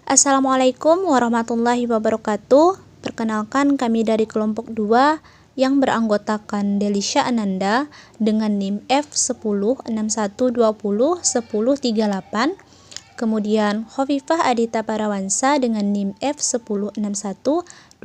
Assalamualaikum warahmatullahi wabarakatuh. Perkenalkan, kami dari kelompok 2 yang beranggotakan Delisha Ananda dengan NIM F1061201038, kemudian Khofifah Adita Parawansa dengan NIM F1061201026,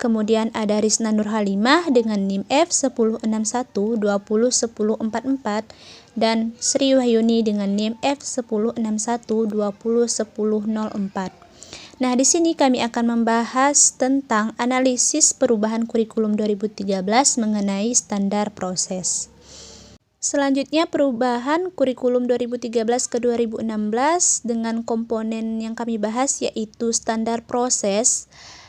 kemudian ada Risna Nur Halimah dengan NIM F1061201044, dan Sri Wahyuni dengan NIM F1061201004. Nah, di sini kami akan membahas tentang analisis perubahan kurikulum 2013 mengenai standar proses. Selanjutnya, perubahan kurikulum 2013 ke 2016 dengan komponen yang kami bahas yaitu standar proses,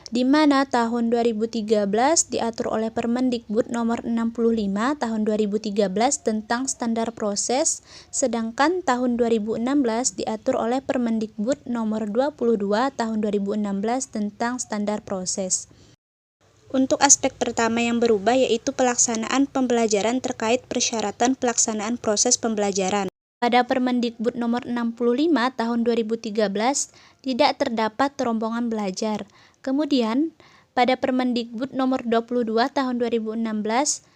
di mana tahun 2013 diatur oleh Permendikbud nomor 65 tahun 2013 tentang standar proses, sedangkan tahun 2016 diatur oleh Permendikbud nomor 22 tahun 2016 tentang standar proses. Untuk aspek pertama yang berubah yaitu pelaksanaan pembelajaran terkait persyaratan pelaksanaan proses pembelajaran. Pada Permendikbud nomor 65 tahun 2013 tidak terdapat rombongan belajar. Kemudian, pada Permendikbud nomor 22 tahun 2016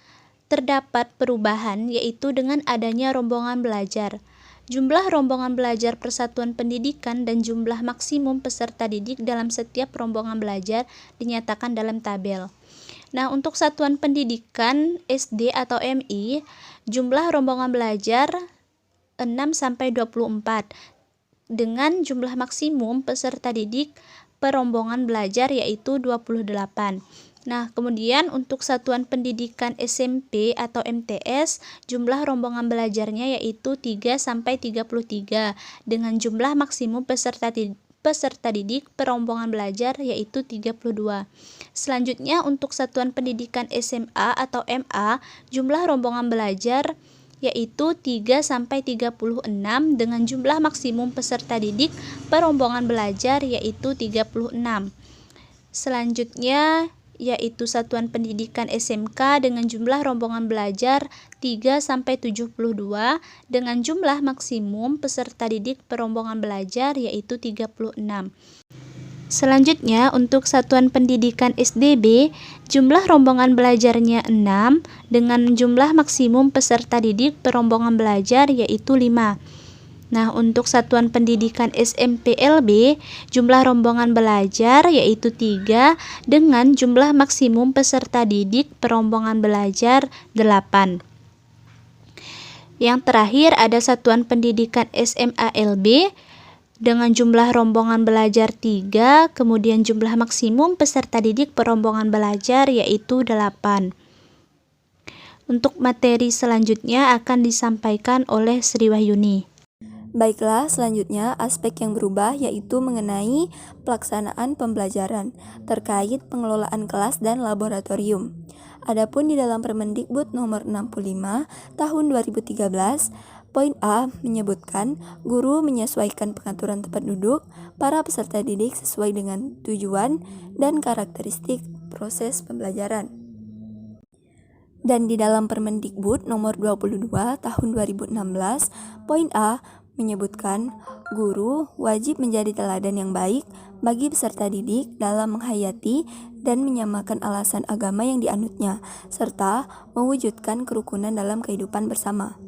terdapat perubahan yaitu dengan adanya rombongan belajar. Jumlah rombongan belajar persatuan pendidikan dan jumlah maksimum peserta didik dalam setiap rombongan belajar dinyatakan dalam tabel. Nah, untuk satuan pendidikan SD atau MI, jumlah rombongan belajar 6-24 dengan jumlah maksimum peserta didik per rombongan belajar yaitu 28. Nah, kemudian untuk satuan pendidikan SMP atau MTS, jumlah rombongan belajarnya yaitu 3-33 dengan jumlah maksimum peserta didik per rombongan belajar yaitu 32. Selanjutnya, untuk satuan pendidikan SMA atau MA, jumlah rombongan belajar yaitu 3-36 dengan jumlah maksimum peserta didik per rombongan belajar yaitu 36. Selanjutnya yaitu satuan pendidikan SMK dengan jumlah rombongan belajar 3-72 dengan jumlah maksimum peserta didik per rombongan belajar yaitu 36. Selanjutnya, untuk satuan pendidikan SDB, jumlah rombongan belajarnya 6 dengan jumlah maksimum peserta didik per rombongan belajar yaitu 5. Nah, untuk satuan pendidikan SMPLB, jumlah rombongan belajar yaitu 3 dengan jumlah maksimum peserta didik per rombongan belajar 8. Yang terakhir ada satuan pendidikan SMALB dengan jumlah rombongan belajar 3, kemudian jumlah maksimum peserta didik per rombongan belajar yaitu 8. Untuk materi selanjutnya akan disampaikan oleh Sri Wahyuni. Baiklah, selanjutnya aspek yang berubah yaitu mengenai pelaksanaan pembelajaran terkait pengelolaan kelas dan laboratorium. Adapun di dalam Permendikbud nomor 65 tahun 2013, poin A menyebutkan guru menyesuaikan pengaturan tempat duduk para peserta didik sesuai dengan tujuan dan karakteristik proses pembelajaran. Dan di dalam Permendikbud nomor 22 tahun 2016, poin A menyebutkan guru wajib menjadi teladan yang baik bagi peserta didik dalam menghayati dan menyamakan alasan agama yang dianutnya, serta mewujudkan kerukunan dalam kehidupan bersama.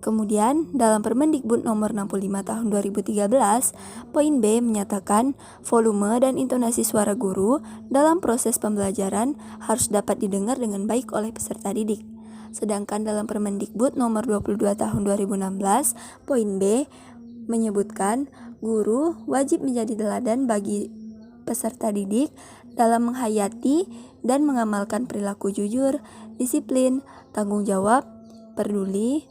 Kemudian, dalam Permendikbud nomor 65 tahun 2013, poin B menyatakan volume dan intonasi suara guru dalam proses pembelajaran harus dapat didengar dengan baik oleh peserta didik. Sedangkan dalam Permendikbud nomor 22 tahun 2016, poin B menyebutkan guru wajib menjadi teladan bagi peserta didik dalam menghayati dan mengamalkan perilaku jujur, disiplin, tanggung jawab, peduli,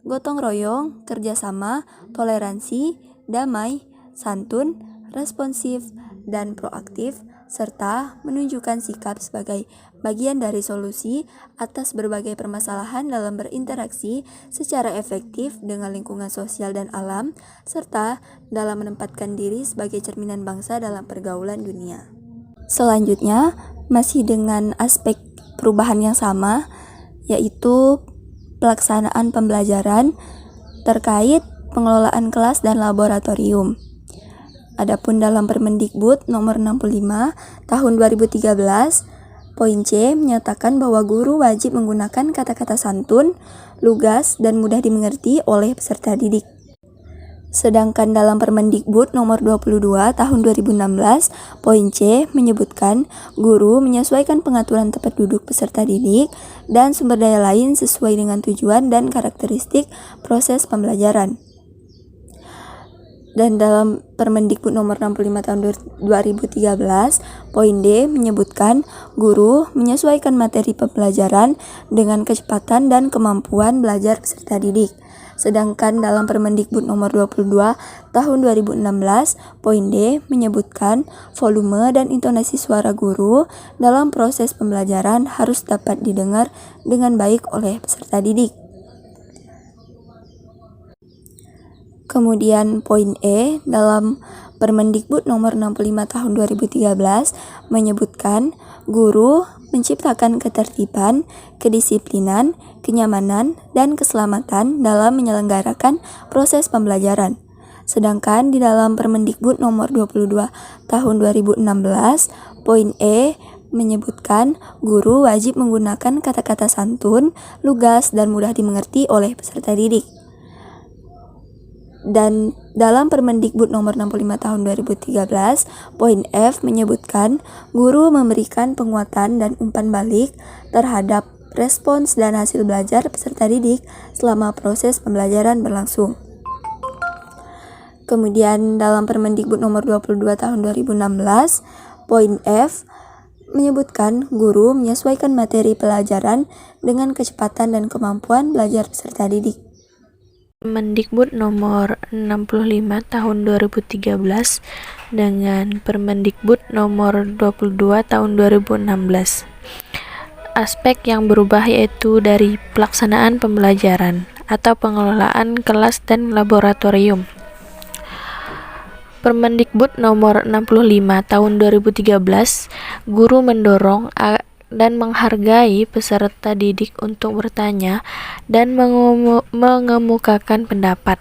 gotong royong, kerjasama, toleransi, damai, santun, responsif, dan proaktif, serta menunjukkan sikap sebagai bagian dari solusi atas berbagai permasalahan dalam berinteraksi secara efektif dengan lingkungan sosial dan alam, serta dalam menempatkan diri sebagai cerminan bangsa dalam pergaulan dunia. Selanjutnya, masih dengan aspek perubahan yang sama, yaitu pelaksanaan pembelajaran terkait pengelolaan kelas dan laboratorium. Adapun dalam Permendikbud nomor 65 tahun 2013, poin C menyatakan bahwa guru wajib menggunakan kata-kata santun, lugas, dan mudah dimengerti oleh peserta didik. Sedangkan dalam Permendikbud nomor 22 tahun 2016, poin C menyebutkan guru menyesuaikan pengaturan tempat duduk peserta didik dan sumber daya lain sesuai dengan tujuan dan karakteristik proses pembelajaran. Dan dalam Permendikbud nomor 65 tahun 2013, poin D menyebutkan guru menyesuaikan materi pembelajaran dengan kecepatan dan kemampuan belajar peserta didik. Sedangkan dalam Permendikbud nomor 22 tahun 2016, poin D menyebutkan volume dan intonasi suara guru dalam proses pembelajaran harus dapat didengar dengan baik oleh peserta didik. Kemudian poin E dalam Permendikbud nomor 65 tahun 2013 menyebutkan guru menciptakan ketertiban, kedisiplinan, kenyamanan, dan keselamatan dalam menyelenggarakan proses pembelajaran. Sedangkan di dalam Permendikbud nomor 22 tahun 2016, poin E menyebutkan guru wajib menggunakan kata-kata santun, lugas, dan mudah dimengerti oleh peserta didik. Dan dalam Permendikbud nomor 65 tahun 2013, poin F menyebutkan guru memberikan penguatan dan umpan balik terhadap respons dan hasil belajar peserta didik selama proses pembelajaran berlangsung. Kemudian dalam Permendikbud nomor 22 tahun 2016, poin F menyebutkan guru menyesuaikan materi pelajaran dengan kecepatan dan kemampuan belajar peserta didik. Permendikbud nomor 65 tahun 2013 dengan Permendikbud nomor 22 tahun 2016. Aspek yang berubah yaitu dari pelaksanaan pembelajaran atau pengelolaan kelas dan laboratorium. Permendikbud nomor 65 tahun 2013, guru mendorong dan menghargai peserta didik untuk bertanya dan mengemukakan pendapat.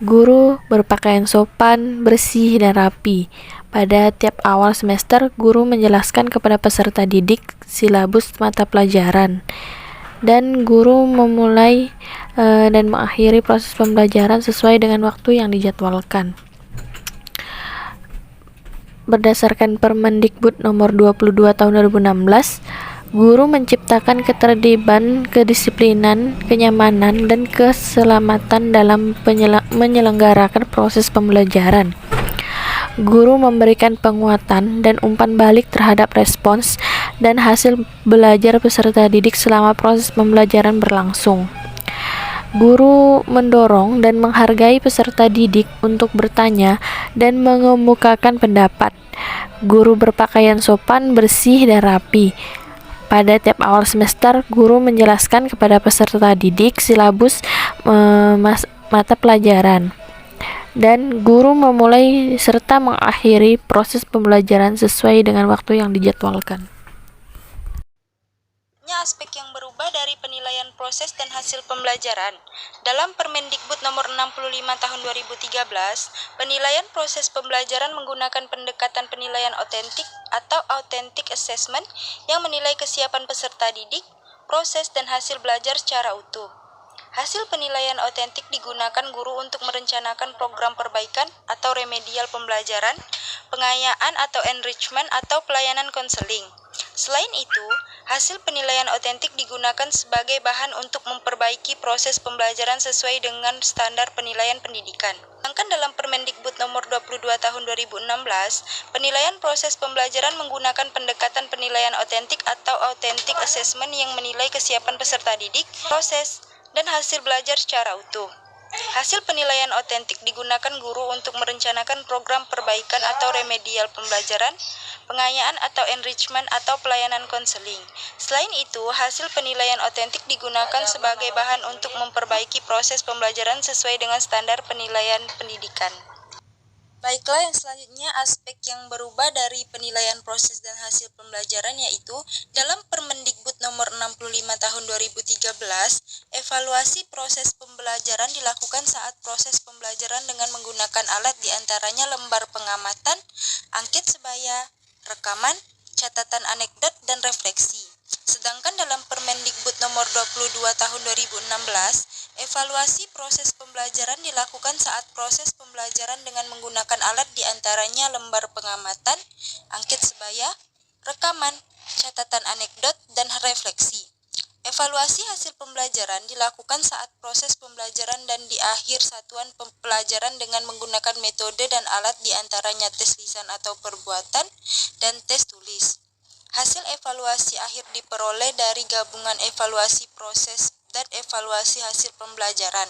Guru berpakaian sopan, bersih, dan rapi. Pada tiap awal semester, guru menjelaskan kepada peserta didik silabus mata pelajaran. Dan guru memulai dan mengakhiri proses pembelajaran sesuai dengan waktu yang dijadwalkan. Berdasarkan Permendikbud nomor 22 tahun 2016, guru menciptakan ketertiban, kedisiplinan, kenyamanan, dan keselamatan dalam menyelenggarakan proses pembelajaran. Guru memberikan penguatan dan umpan balik terhadap respons dan hasil belajar peserta didik selama proses pembelajaran berlangsung. Guru mendorong dan menghargai peserta didik untuk bertanya dan mengemukakan pendapat. Guru berpakaian sopan, bersih, dan rapi. Pada tiap awal semester, guru menjelaskan kepada peserta didik silabus mata pelajaran. Dan guru memulai serta mengakhiri proses pembelajaran sesuai dengan waktu yang dijadwalkan. Aspek yang berubah dari penilaian proses dan hasil pembelajaran. Dalam Permendikbud nomor 65 tahun 2013, penilaian proses pembelajaran menggunakan pendekatan penilaian otentik atau authentic assessment yang menilai kesiapan peserta didik, proses dan hasil belajar secara utuh. Hasil penilaian otentik digunakan guru untuk merencanakan program perbaikan atau remedial pembelajaran, pengayaan atau enrichment atau pelayanan konseling. Selain itu, hasil penilaian otentik digunakan sebagai bahan untuk memperbaiki proses pembelajaran sesuai dengan standar penilaian pendidikan. Sedangkan dalam Permendikbud nomor 22 tahun 2016, penilaian proses pembelajaran menggunakan pendekatan penilaian otentik atau authentic assessment yang menilai kesiapan peserta didik, proses, dan hasil belajar secara utuh. Hasil penilaian otentik digunakan guru untuk merencanakan program perbaikan atau remedial pembelajaran, pengayaan atau enrichment atau pelayanan konseling. Selain itu, hasil penilaian otentik digunakan sebagai bahan untuk memperbaiki proses pembelajaran sesuai dengan standar penilaian pendidikan. Baiklah, yang selanjutnya aspek yang berubah dari penilaian proses dan hasil pembelajaran yaitu dalam Permendikbud nomor 65 tahun 2013, evaluasi proses pembelajaran dilakukan saat proses pembelajaran dengan menggunakan alat diantaranya lembar pengamatan, angket sebaya, rekaman, catatan anekdot, dan refleksi. Sedangkan dalam Permendikbud nomor 22 tahun 2016, evaluasi proses pembelajaran dilakukan saat proses pembelajaran dengan menggunakan alat diantaranya lembar pengamatan, angket sebaya, rekaman, catatan anekdot, dan refleksi. Evaluasi hasil pembelajaran dilakukan saat proses pembelajaran dan di akhir satuan pembelajaran dengan menggunakan metode dan alat diantaranya tes lisan atau perbuatan dan tes tulis. Hasil evaluasi akhir diperoleh dari gabungan evaluasi proses dan evaluasi hasil pembelajaran.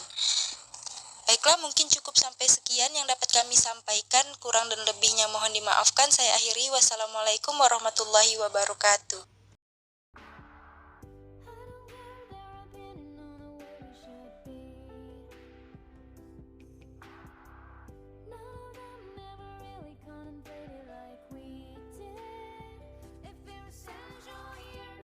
Baiklah, mungkin cukup sampai sekian yang dapat kami sampaikan. Kurang dan lebihnya mohon dimaafkan. Saya akhiri. Wassalamualaikum warahmatullahi wabarakatuh.